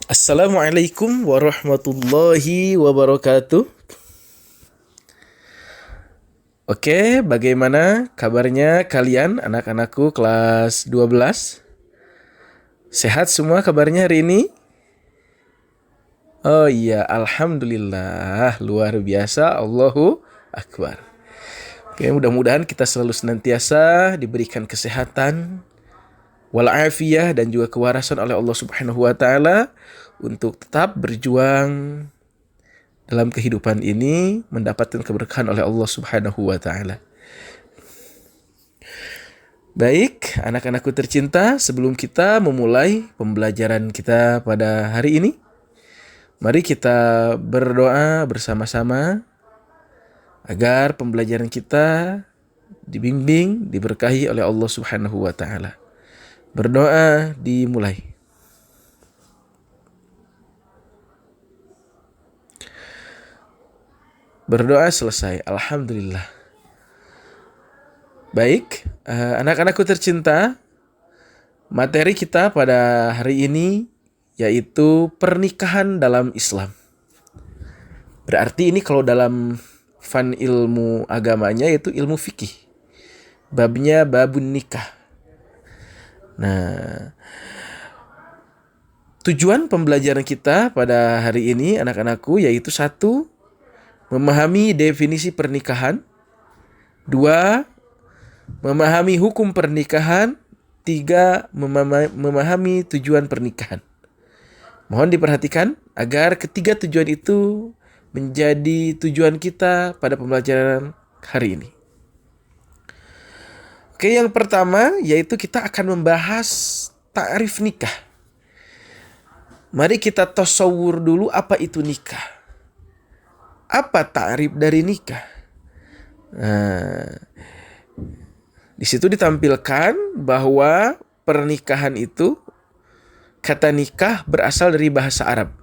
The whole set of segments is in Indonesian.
Assalamualaikum warahmatullahi wabarakatuh. Oke, bagaimana kabarnya kalian anak-anakku kelas 12? Sehat semua kabarnya hari ini? Oh iya, alhamdulillah, luar biasa, Allahu Akbar. Oke, mudah-mudahan kita selalu senantiasa diberikan kesehatan, walafiyah dan juga kewarasan oleh Allah Subhanahu wa taala untuk tetap berjuang dalam kehidupan ini mendapatkan keberkahan oleh Allah Subhanahu wa taala. Baik, anak-anakku tercinta, sebelum kita memulai pembelajaran kita pada hari ini, mari kita berdoa bersama-sama agar pembelajaran kita dibimbing, diberkahi oleh Allah Subhanahu wa taala. Berdoa dimulai. Berdoa selesai, alhamdulillah. Baik, anak-anakku tercinta, materi kita pada hari ini yaitu pernikahan dalam Islam. Berarti ini kalau dalam fan ilmu agamanya yaitu ilmu fikih. Babnya babun nikah. Nah, tujuan pembelajaran kita pada hari ini anak-anakku yaitu 1, memahami definisi pernikahan. 2, memahami hukum pernikahan. 3, memahami tujuan pernikahan. Mohon diperhatikan agar ketiga tujuan itu menjadi tujuan kita pada pembelajaran hari ini. Oke, yang pertama yaitu kita akan membahas ta'rif nikah. Mari kita tasawur dulu apa itu nikah. Apa ta'rif dari nikah? Di situ ditampilkan bahwa pernikahan itu, kata nikah berasal dari bahasa Arab.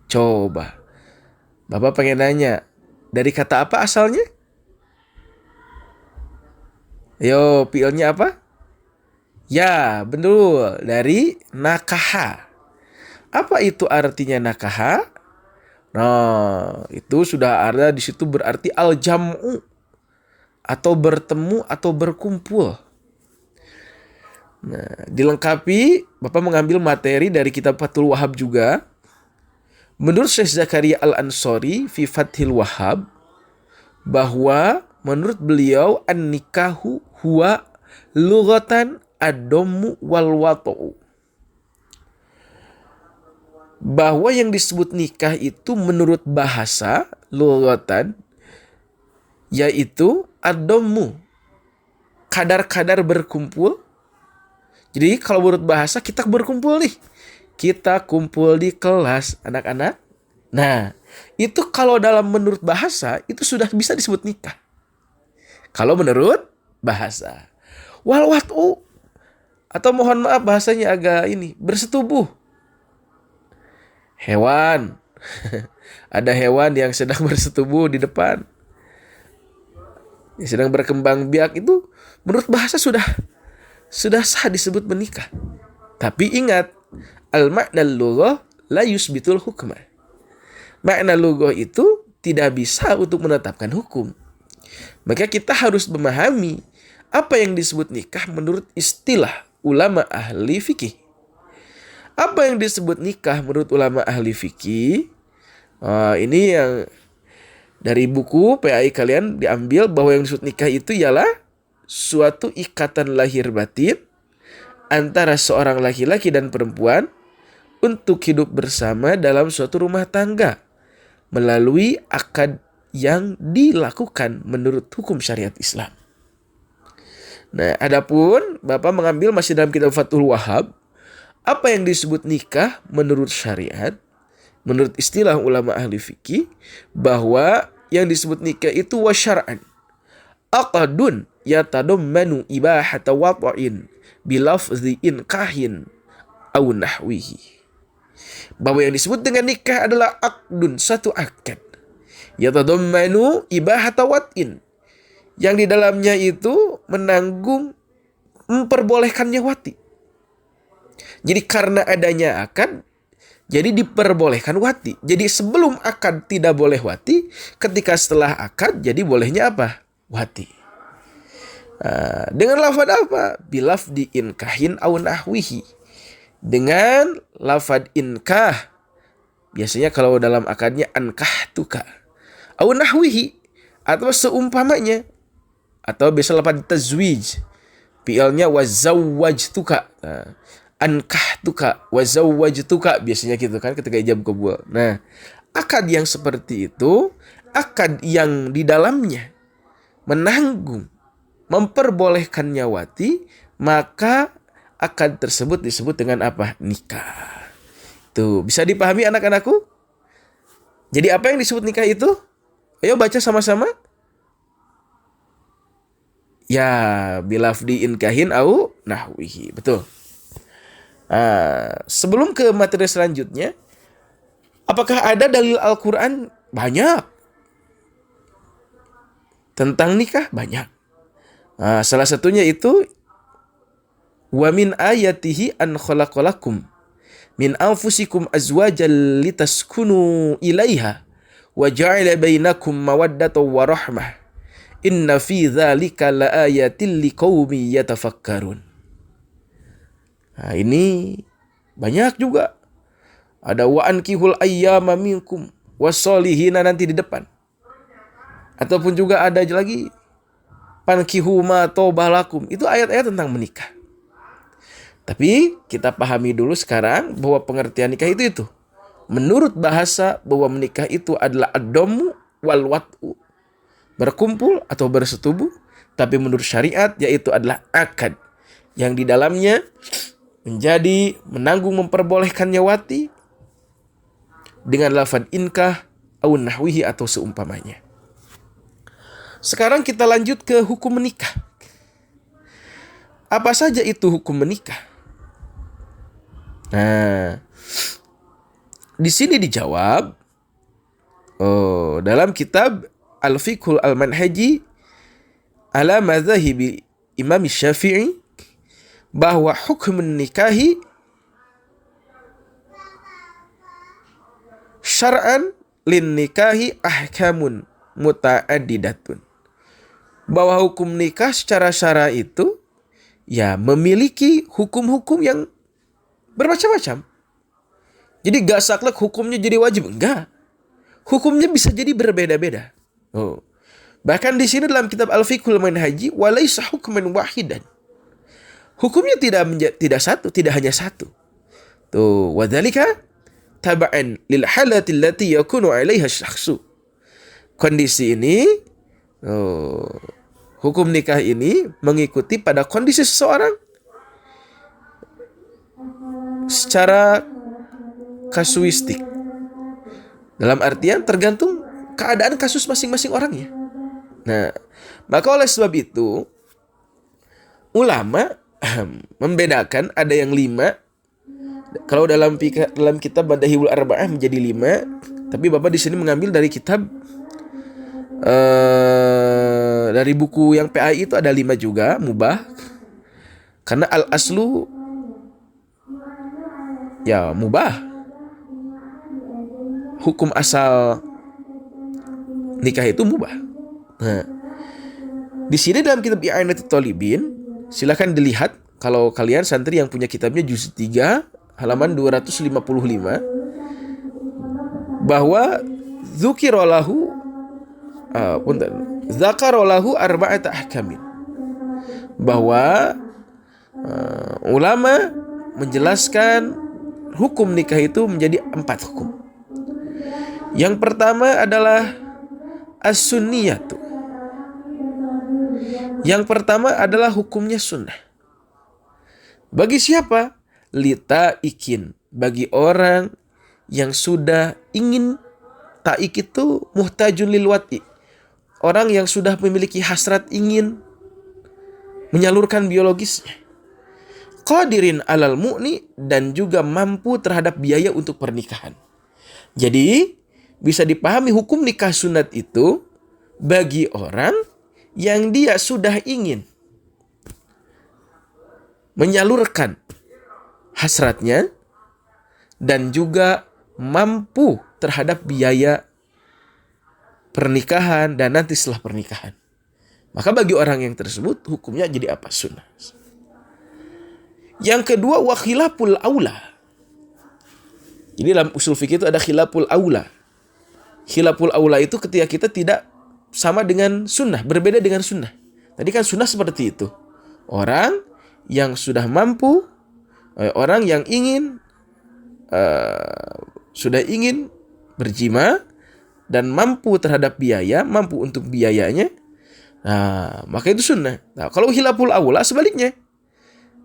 Coba, Bapak pengen nanya, dari kata apa asalnya? Yo, fiilnya apa? Ya, betul, dari nakaha. Apa itu artinya nakaha? Nah, itu sudah ada di situ berarti al-jam'u atau bertemu atau berkumpul. Nah, dilengkapi Bapak mengambil materi dari kitab Fathul Wahhab juga. Menurut Syekh Zakaria Al-Ansari fi Fathil Wahhab, bahwa menurut beliau an-nikahu huwa lughatan ad-dammu wal wat'u. Bahwa yang disebut nikah itu menurut bahasa lughatan yaitu ad-dammu, kadar-kadar berkumpul. Jadi kalau menurut bahasa kita berkumpul nih. Kita kumpul di kelas anak-anak. Nah, itu kalau dalam menurut bahasa itu sudah bisa disebut nikah. Kalau menurut bahasa. Wal wat'u, atau mohon maaf bahasanya agak ini, bersetubuh. Hewan. Ada hewan yang sedang bersetubuh di depan. Yang sedang berkembang biak itu menurut bahasa sudah sah disebut menikah. Tapi ingat, al-makna lughah la yusbitul hukma. Makna lughah itu tidak bisa untuk menetapkan hukum. Maka kita harus memahami apa yang disebut nikah menurut istilah ulama ahli fikih. Apa yang disebut nikah menurut ulama ahli fikih? Ini yang dari buku PAI kalian diambil, bahwa yang disebut nikah itu ialah suatu ikatan lahir batin antara seorang laki-laki dan perempuan untuk hidup bersama dalam suatu rumah tangga melalui akad yang dilakukan menurut hukum syariat Islam. Nah, adapun Bapak mengambil masih dalam kitab Fathul Wahhab, apa yang disebut nikah menurut syariat, menurut istilah ulama ahli fikih, bahwa yang disebut nikah itu wasyar'an aqdun yatadammanu ibahata wat'in bilafzi inkahin aw nahwihi. Bahwa yang disebut dengan nikah adalah aqdun, satu akad, yatadammanu ibahata wat'in, yang di dalamnya itu menanggung memperbolehkannya wati. Jadi karena adanya akad, jadi diperbolehkan wati. Jadi sebelum akad tidak boleh wati, ketika setelah akad jadi bolehnya apa? Wati. Dengan lafad apa? Bilafdi inkahin au nahwihi. Dengan lafad inkah. Biasanya kalau dalam akadnya ankahtuka. Au nahwihi. Atau seumpamanya. Atau biasa lafad tazwij. Fi'ilnya wazawwajtuka. Ankahtuka wazawwajtuka, biasanya gitu kan ketika ijab qabul. Nah, akad yang seperti itu, akad yang di dalamnya menanggung memperbolehkannya wati, maka akad tersebut disebut dengan apa? Nikah. Tuh, bisa dipahami anak-anakku? Jadi apa yang disebut nikah itu? Ayo baca sama-sama. Ya, bilafdi inkahin au nahwihi. Betul. Sebelum ke materi selanjutnya, apakah ada dalil Al-Quran? Banyak. Tentang nikah? Banyak. Salah satunya itu, wa min ayatihi an khalaqalakum min anfusikum azwajan litaskunu ilaiha wa ja'ala bainakum mawaddatan wa rahmah. Inna fi dzalika laayatil liqaumin yatafakkarun. Nah, ini banyak juga. Ada wa ankihul ayyama minkum wasolihina nanti di depan. Ataupun juga ada lagi pankihu ma tobalakum. Itu ayat-ayat tentang menikah. Tapi kita pahami dulu sekarang bahwa pengertian nikah itu. Menurut bahasa bahwa menikah itu adalah ad-domu wal wat'u. Berkumpul atau bersetubuh. Tapi menurut syariat yaitu adalah akad. Yang di dalamnya menjadi menanggung memperbolehkannya wati dengan lafaz inkah au nahwihi atau seumpamanya. Sekarang kita lanjut ke hukum menikah. Apa saja itu hukum menikah? Nah, di sini dijawab dalam kitab Al-Fiqhul Al-Manhaji ala madzahibi Imam Syafi'i, bahwa hukum nikahi syar'an lin nikahi ahkamun muta'addidatun. Bahwa hukum nikah secara syara itu ya memiliki hukum-hukum yang bermacam-macam. Jadi gak saklek hukumnya jadi wajib, enggak. Hukumnya bisa jadi berbeda-beda. Bahkan di sini dalam kitab Al-Fiqhul Manhaji walaysa hukman wahidan. Hukumnya tidak satu, tidak hanya satu. Tuh, wadzalika taba'an lil halati allati yakunu 'alaiha syakhsu. Kondisi ini, hukum nikah ini mengikuti pada kondisi seseorang secara kasuistik. Dalam artian tergantung keadaan kasus masing-masing orangnya. Nah, maka oleh sebab itu ulama membedakan, ada yang 5. Kalau dalam kitab Madahibul Arba'ah menjadi 5, tapi Bapak di sini mengambil dari kitab dari buku yang PAI itu ada 5 juga mubah. Karena al-aslu ya mubah. Hukum asal nikah itu mubah. Nah, di sini dalam kitab I'anatul Talibin, silakan dilihat kalau kalian santri yang punya kitabnya juz 3 halaman 255, bahwa dzakarolahu arba'ata ahkamin. Bahwa ulama menjelaskan hukum nikah itu menjadi 4 hukum. Yang pertama adalah as-sunniyatu. Yang pertama adalah hukumnya sunnah. Bagi siapa? Lita ikin. Bagi orang yang sudah ingin. Ta'ik itu muhtajun lil wat'i. Orang yang sudah memiliki hasrat ingin menyalurkan biologisnya. Qadirin alal mu'ni, dan juga mampu terhadap biaya untuk pernikahan. Jadi bisa dipahami hukum nikah sunat itu bagi orang yang dia sudah ingin menyalurkan hasratnya dan juga mampu terhadap biaya pernikahan dan nanti setelah pernikahan. Maka bagi orang yang tersebut hukumnya jadi apa? Sunnah. Yang kedua, wa khilaful aula. Ini dalam usul fikih itu ada khilaful aula. Khilaful aula itu ketika kita tidak sama dengan sunnah, berbeda dengan sunnah. Tadi kan sunnah seperti itu. Orang yang sudah mampu, orang yang sudah ingin berjima dan mampu terhadap biaya, mampu untuk biayanya, nah, maka itu sunnah. Nah, kalau khilaful aula sebaliknya.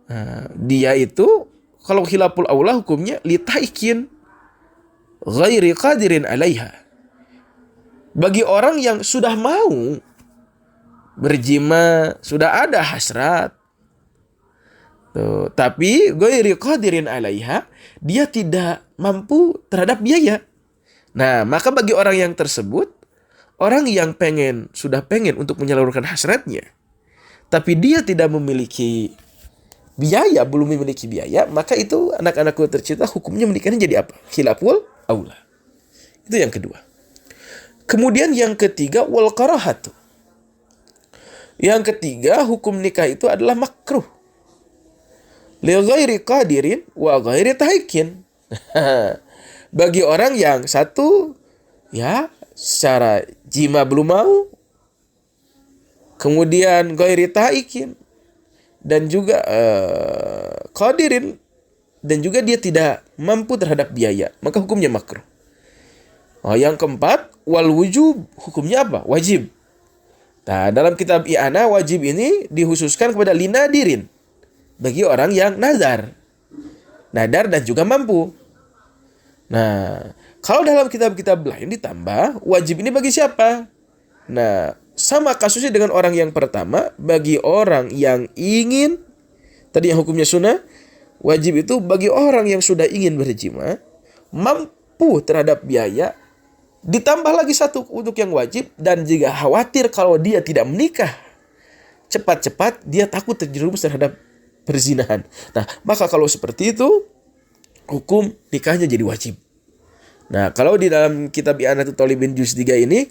Nah, dia itu kalau khilaful aula hukumnya litaikin ghairi qadirin alaiha. Bagi orang yang sudah mau berjima, sudah ada hasrat, tuh, tapi ghairi qadirin alaiha, dia tidak mampu terhadap biaya. Nah, maka bagi orang yang tersebut, orang yang sudah pengen untuk menyalurkan hasratnya, tapi dia tidak memiliki biaya, belum memiliki biaya, maka itu anak-anakku tercinta hukumnya menikahnya jadi apa? Khilaful aula. Itu yang kedua. Kemudian yang ketiga, wal karahatu. Yang ketiga, hukum nikah itu adalah makruh. Li ghairi qadirin wa ghairi tahikin. Bagi orang yang satu, ya, secara jima belum mau, kemudian ghairi tahikin, dan juga qadirin, dan juga dia tidak mampu terhadap biaya, maka hukumnya makruh. Yang keempat, wal wujub, hukumnya apa? Wajib. Nah, dalam kitab i'anah, wajib ini dikhususkan kepada linadirin, bagi orang yang nadar dan juga mampu. Nah, kalau dalam kitab-kitab lain ditambah, wajib ini bagi siapa? Nah, sama kasusnya dengan orang yang pertama, bagi orang yang ingin, tadi yang hukumnya sunnah, wajib itu bagi orang yang sudah ingin berjima, mampu terhadap biaya, ditambah lagi satu untuk yang wajib, dan juga khawatir kalau dia tidak menikah cepat-cepat, dia takut terjerumus terhadap perzinahan. Nah, maka kalau seperti itu, hukum nikahnya jadi wajib. Nah, kalau di dalam kitab I'anatul Talibin juz 3 ini,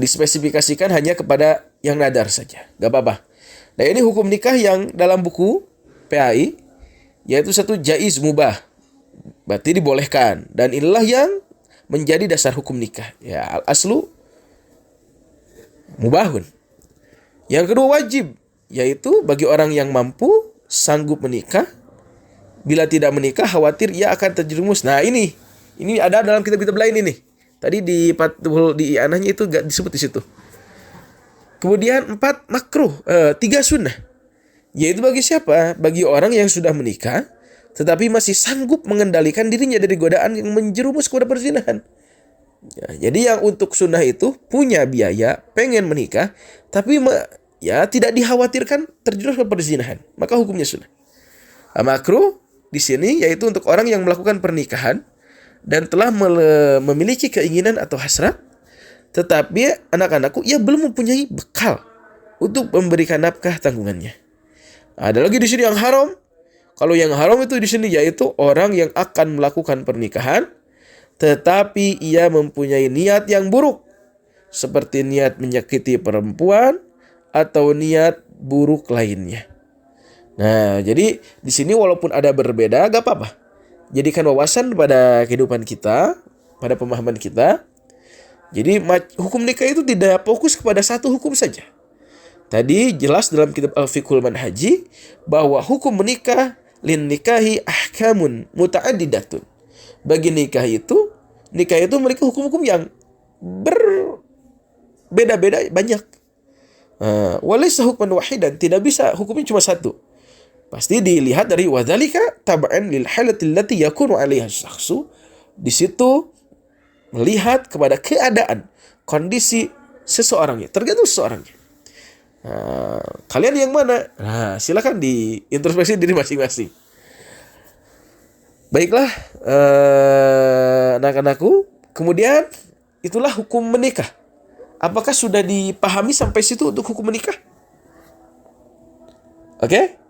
dispesifikasikan hanya kepada yang nadar saja, gak apa-apa. Nah, ini hukum nikah yang dalam buku PAI, yaitu satu jaiz mubah, berarti dibolehkan, dan inilah yang menjadi dasar hukum nikah. Ya, al-aslu mubahun. Yang kedua wajib, yaitu bagi orang yang mampu, sanggup menikah. Bila tidak menikah, khawatir ia akan terjerumus. Nah, ini ada dalam kitab-kitab lain ini. Tadi di i'anahnya itu gak disebut di situ. Kemudian 4 makruh, 3 sunnah. Yaitu bagi siapa? Bagi orang yang sudah menikah, tetapi masih sanggup mengendalikan dirinya dari godaan yang menjerumus kepada perzinahan. Ya, jadi yang untuk sunnah itu punya biaya, pengen menikah, tapi tidak dikhawatirkan terjerumus ke perzinahan, maka hukumnya sunnah. Makruh di sini yaitu untuk orang yang melakukan pernikahan dan telah memiliki keinginan atau hasrat, tetapi anak-anakku ia belum mempunyai bekal untuk memberikan nafkah tanggungannya. Ada lagi di sini yang haram. Kalau yang haram itu di sini yaitu orang yang akan melakukan pernikahan, tetapi ia mempunyai niat yang buruk, seperti niat menyakiti perempuan atau niat buruk lainnya. Nah, jadi di sini walaupun ada berbeda, gak apa-apa. Jadikan wawasan pada kehidupan kita, pada pemahaman kita. Jadi hukum nikah itu tidak fokus kepada satu hukum saja. Tadi jelas dalam kitab Al-Fiqhul Manhaji bahwa hukum menikah lin nikahi ahkamun muta'addidatun. Bagi nikah itu memiliki hukum-hukum yang berbeda-beda banyak. Walaysa hukman wahidan, tidak bisa hukumnya cuma satu. Pasti dilihat dari wadzalika tab'an lil halati allati yakunu 'alaiha syakhsu. Di situ melihat kepada keadaan, kondisi seseorangnya, tergantung seseorangnya. Kalian yang mana? Nah, silakan diintrospeksi diri masing-masing. Baiklah, anak-anakku, kemudian itulah hukum menikah. Apakah sudah dipahami sampai situ untuk hukum menikah? Oke?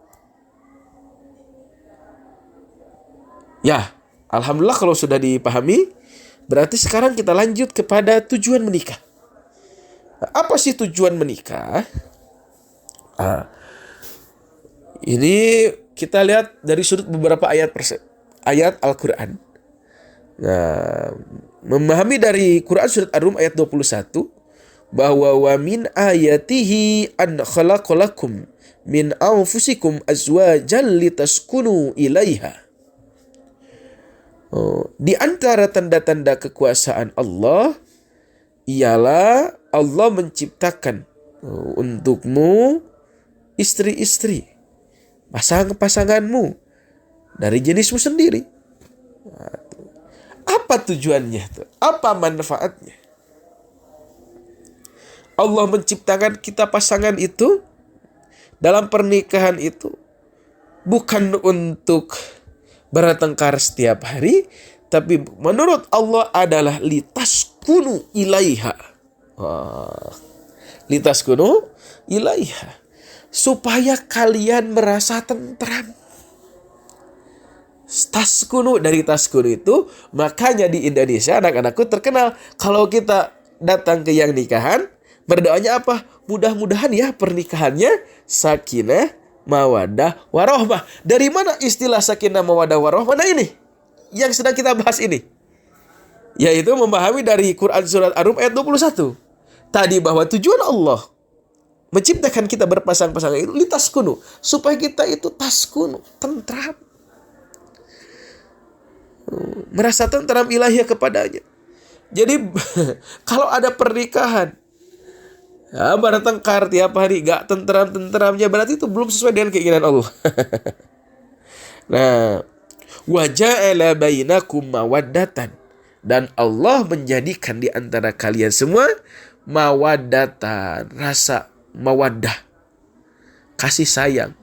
Ya, alhamdulillah kalau sudah dipahami, berarti sekarang kita lanjut kepada tujuan menikah. Apa sih tujuan menikah? Ini kita lihat dari sudut beberapa ayat Al-Quran. Nah, memahami dari Quran surat Ar-Rum ayat 21 bahwa wa min ayatihi an khalaqalakum min anfusikum azwajan litaskunu ilaiha. Di antara tanda-tanda kekuasaan Allah ialah Allah menciptakan untukmu istri-istri, pasanganmu dari jenismu sendiri. Apa tujuannya tuh? Apa manfaatnya? Allah menciptakan kita pasangan itu dalam pernikahan itu bukan untuk bertengkar setiap hari, tapi menurut Allah adalah litaskunu ilaiha. Litaskunu ilaiha, supaya kalian merasa tentram. Taskunu, dari taskunu itu, makanya di Indonesia anak-anakku terkenal kalau kita datang ke yang nikahan, berdoanya apa? Mudah-mudahan ya pernikahannya sakinah, mawaddah, warohmah. Dari mana istilah sakinah, mawaddah, warohmah? Nah ini yang sedang kita bahas ini, yaitu memahami dari Quran surat Ar-Rum ayat 21. Tadi bahwa tujuan Allah menciptakan kita berpasang-pasangan itu litaskunu, supaya kita itu taskunu, tentram, merasa tentram ilahiyah kepadanya. Jadi kalau ada pernikahan bertengkar tiap hari, gak tentram-tentramnya, berarti itu belum sesuai dengan keinginan Allah. Nah, wa ja'ala bainakum mawaddatan, dan Allah menjadikan di antara kalian semua mawaddatan, rasa mawaddah, kasih sayang,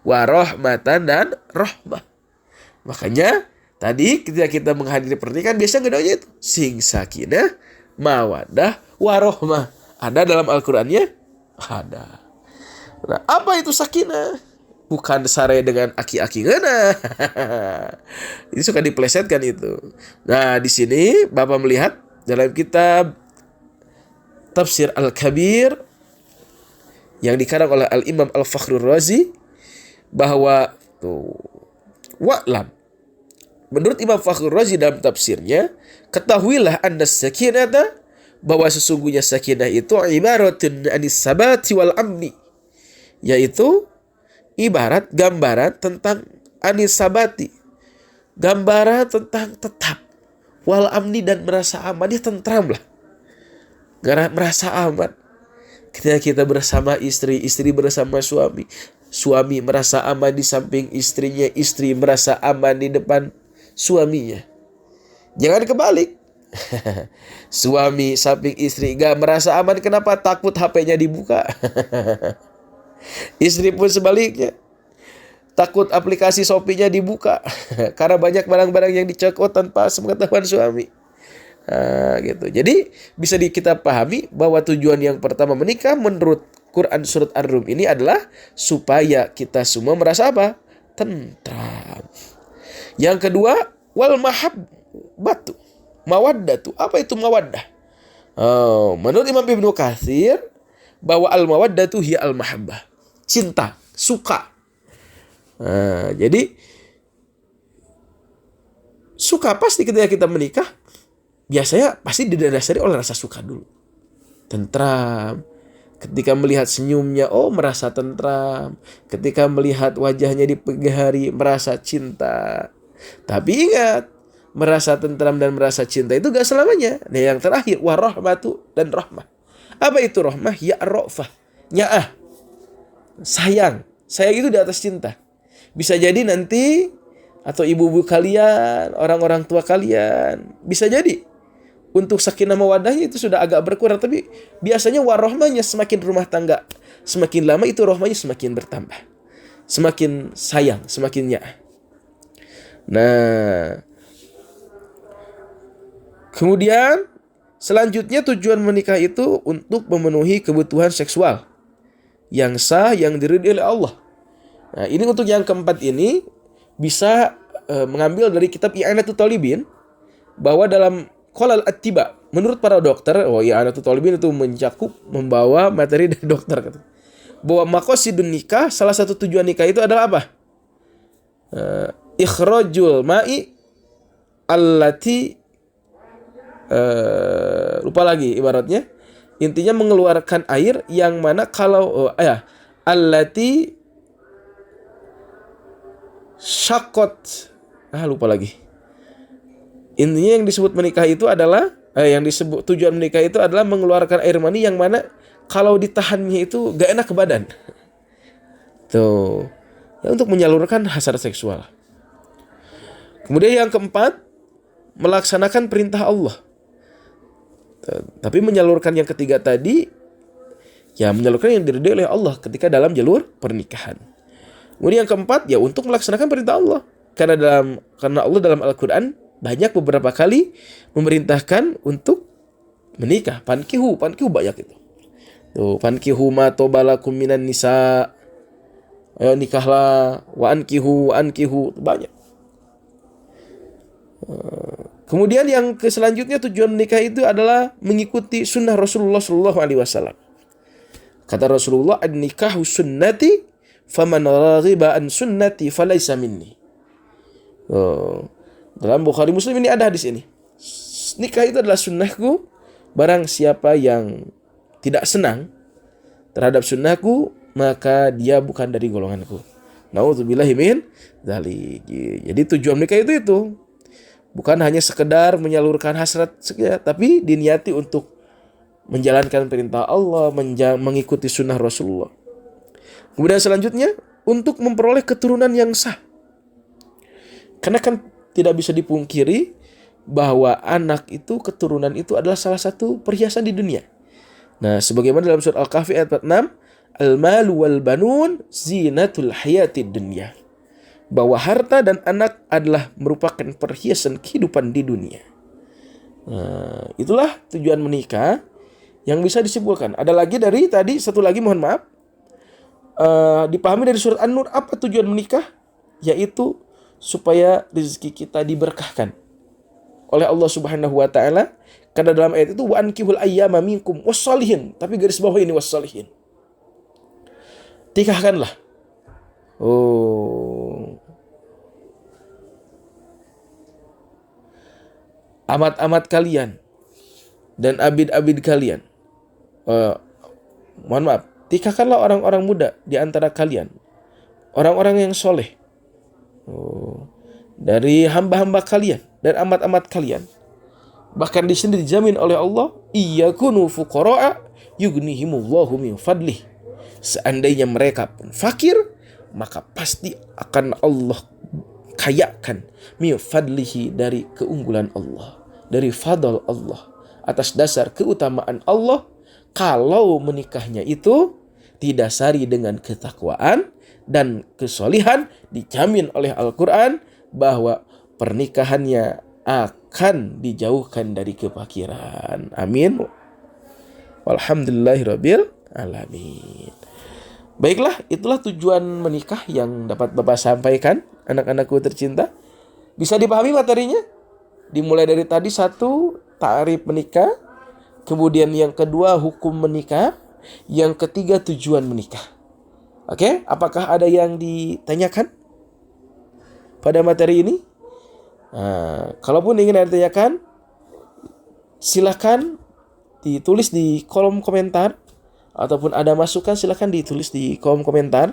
warahmatan, dan rahmah. Makanya tadi ketika kita menghadiri pernikahan biasa gedonya itu sing sakinah, mawaddah, warahmah. Ada dalam Al-Qur'annya? Ada. Nah, apa itu sakinah? Bukan sare dengan aki-aki ngena. Ini suka diplesetkan itu. Nah, di sini Bapak melihat dalam kitab Tafsir Al-Kabir yang dikarang oleh Al-Imam Al-Fakhrur Razi bahwa wa'lam, menurut Imam Fakhrur Razi dalam tafsirnya, ketahuilah anna sakinata, bahwa sesungguhnya sakinah itu ibaratun anis sabati wal amni, yaitu ibarat gambaran tentang anis sabati, gambaran tentang tetap, wal amni, dan merasa aman. Dia tentram lah, merasa aman ketika kita bersama istri, istri bersama suami, suami merasa aman di samping istrinya, istri merasa aman di depan suaminya. Jangan kebalik. Suami samping istri gak merasa aman. Kenapa? Takut HP-nya dibuka. Istri pun sebaliknya, takut aplikasi Shopee-nya dibuka karena banyak barang-barang yang dicekot tanpa sepengetahuan suami. Gitu. Jadi bisa kita pahami bahwa tujuan yang pertama menikah menurut Quran surat Ar-Rum ini adalah supaya kita semua merasa apa? Tentram. Yang kedua, wal mahabbatu, mawaddatu. Apa itu mawaddah? Menurut Imam Ibnu Katsir bahwa al mawaddatu hiya al mahabbah, cinta, suka. Jadi suka pasti ketika kita menikah biasanya pasti didasari oleh rasa suka dulu. Tentram. Ketika melihat senyumnya, merasa tentram. Ketika melihat wajahnya di pagi hari, merasa cinta. Tapi ingat, merasa tentram dan merasa cinta itu gak selamanya. Nah, yang terakhir, warahmatu, dan rahmah. Apa itu rahmah? Ya rofah, nya'ah, sayang. Sayang itu di atas cinta. Bisa jadi nanti, atau ibu-ibu kalian, orang-orang tua kalian, bisa jadi untuk sakinah mawadahnya itu sudah agak berkurang. Tapi biasanya warahmahnya semakin rumah tangga semakin lama, itu rahmahnya semakin bertambah, semakin sayang, semakin nya'ah. Nah, kemudian selanjutnya tujuan menikah itu untuk memenuhi kebutuhan seksual yang sah, yang diridhoi oleh Allah. Nah, ini untuk yang keempat ini bisa mengambil dari kitab I'anatul Talibin bahwa dalam Qalal At-Tiba, menurut para dokter, I'anatul Talibin itu mencakup membawa materi dari dokter kata. Bahwa maqasidun nikah, salah satu tujuan nikah itu adalah apa? Ikhrajul ma'i allati lupa lagi ibaratnya. Intinya mengeluarkan air yang mana kalau allati syakot, lupa lagi. Intinya yang disebut menikah itu adalah yang disebut tujuan menikah itu adalah mengeluarkan air mani yang mana kalau ditahannya itu gak enak ke badan. Tuh. Ya, untuk menyalurkan hasrat seksual. Kemudian yang keempat, melaksanakan perintah Allah. Tapi menyalurkan yang ketiga tadi, ya menyalurkan yang diridhoi oleh Allah ketika dalam jalur pernikahan. Kemudian yang keempat, ya untuk melaksanakan perintah Allah. Karena Allah dalam Al-Quran banyak beberapa kali memerintahkan untuk menikah. Pankihu banyak itu. Tuh, pankihu ma tobalakum minan nisa. Ayo nikahlah, wa ankihu banyak. Kemudian yang selanjutnya tujuan menikah itu adalah mengikuti sunnah Rasulullah SAW. Kata Rasulullah, an-nikahu sunnati, faman raghiba an sunnati falaysa minni. Dalam Bukhari Muslim ini ada hadis ini. Nikah itu adalah sunnahku, barang siapa yang tidak senang terhadap sunnahku, maka dia bukan dari golonganku. Nauzubillahi min dzalik. Jadi tujuan nikah itu bukan hanya sekedar menyalurkan hasrat saja, tapi diniati untuk menjalankan perintah Allah, mengikuti sunnah Rasulullah. Kemudian selanjutnya, untuk memperoleh keturunan yang sah. Karena kan tidak bisa dipungkiri bahwa anak itu, keturunan itu adalah salah satu perhiasan di dunia. Nah, sebagaimana dalam surat Al-Kahfi ayat 46, al-malu wal banun zinatul hayatid dunya. Bahwa harta dan anak adalah merupakan perhiasan kehidupan di dunia. Nah, itulah tujuan menikah yang bisa disimpulkan. Ada lagi dari tadi, satu lagi mohon maaf. Dipahami dari surat An-Nur, apa tujuan menikah? Yaitu supaya rezeki kita diberkahkan oleh Allah Subhanahu wa taala. Karena dalam ayat itu wa ankihul ayyama minkum wassalihin, tapi garis bawah ini wassalihin. Nikahkanlah. Amat-amat kalian dan abid-abid kalian. Mohon maaf, nikahkanlah orang-orang muda di antara kalian, orang-orang yang soleh, dari hamba-hamba kalian dan amat-amat kalian. Bahkan di sini dijamin oleh Allah, iyakunu fuqara'a yughnihimullahu min fadlih. Seandainya mereka pun fakir, maka pasti akan Allah kayakan min fadlihi, dari keunggulan Allah, dari fadl Allah, atas dasar keutamaan Allah. Kalau menikahnya itu didasari dengan ketakwaan dan kesolihan, dijamin oleh Al-Quran bahwa pernikahannya akan dijauhkan dari kefakiran. Amin. Walhamdulillahirabbil alamin. Baiklah, itulah tujuan menikah yang dapat Bapak sampaikan, anak-anakku tercinta. Bisa dipahami materinya? Dimulai dari tadi, 1, ta'rif menikah. Kemudian yang kedua, hukum menikah. Yang ketiga, tujuan menikah. Oke, apakah ada yang ditanyakan pada materi ini? Kalaupun ingin ditanyakan, silakan ditulis di kolom komentar, ataupun ada masukan silakan ditulis di kolom komentar.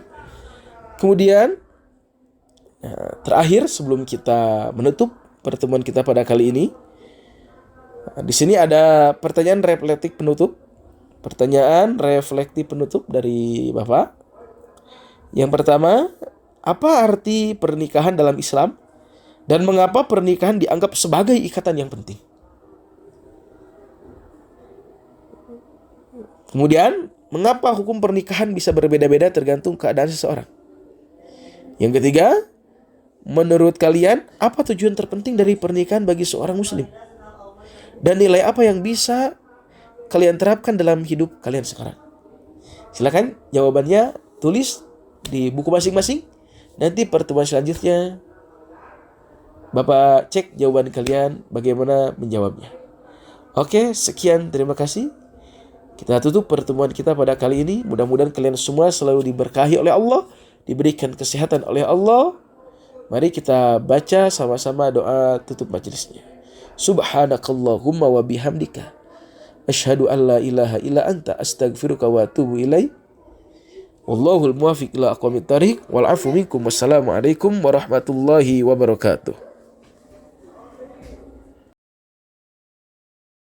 Kemudian terakhir, sebelum kita menutup pertemuan kita pada kali ini, di sini ada pertanyaan reflektif penutup. Pertanyaan reflektif penutup dari Bapak. Yang pertama, apa arti pernikahan dalam Islam? Dan mengapa pernikahan dianggap sebagai ikatan yang penting? Kemudian, mengapa hukum pernikahan bisa berbeda-beda tergantung keadaan seseorang? Yang ketiga, menurut kalian, apa tujuan terpenting dari pernikahan bagi seorang muslim? Dan nilai apa yang bisa kalian terapkan dalam hidup kalian sekarang? Silakan jawabannya tulis di buku masing-masing. Nanti pertemuan selanjutnya Bapak cek jawaban kalian bagaimana menjawabnya. Oke, sekian, terima kasih. Kita tutup pertemuan kita pada kali ini. Mudah-mudahan kalian semua selalu diberkahi oleh Allah, diberikan kesehatan oleh Allah. Mari kita baca sama-sama doa tutup majelisnya. Subhanakallahumma wa bihamdika asyhadu an la ilaha illa anta astaghfiruka wa atubu ilaik. Wallahul muwaffiq ila aqwamit thariq wal afu minkum. Wassalamualaikum warahmatullahi wabarakatuh.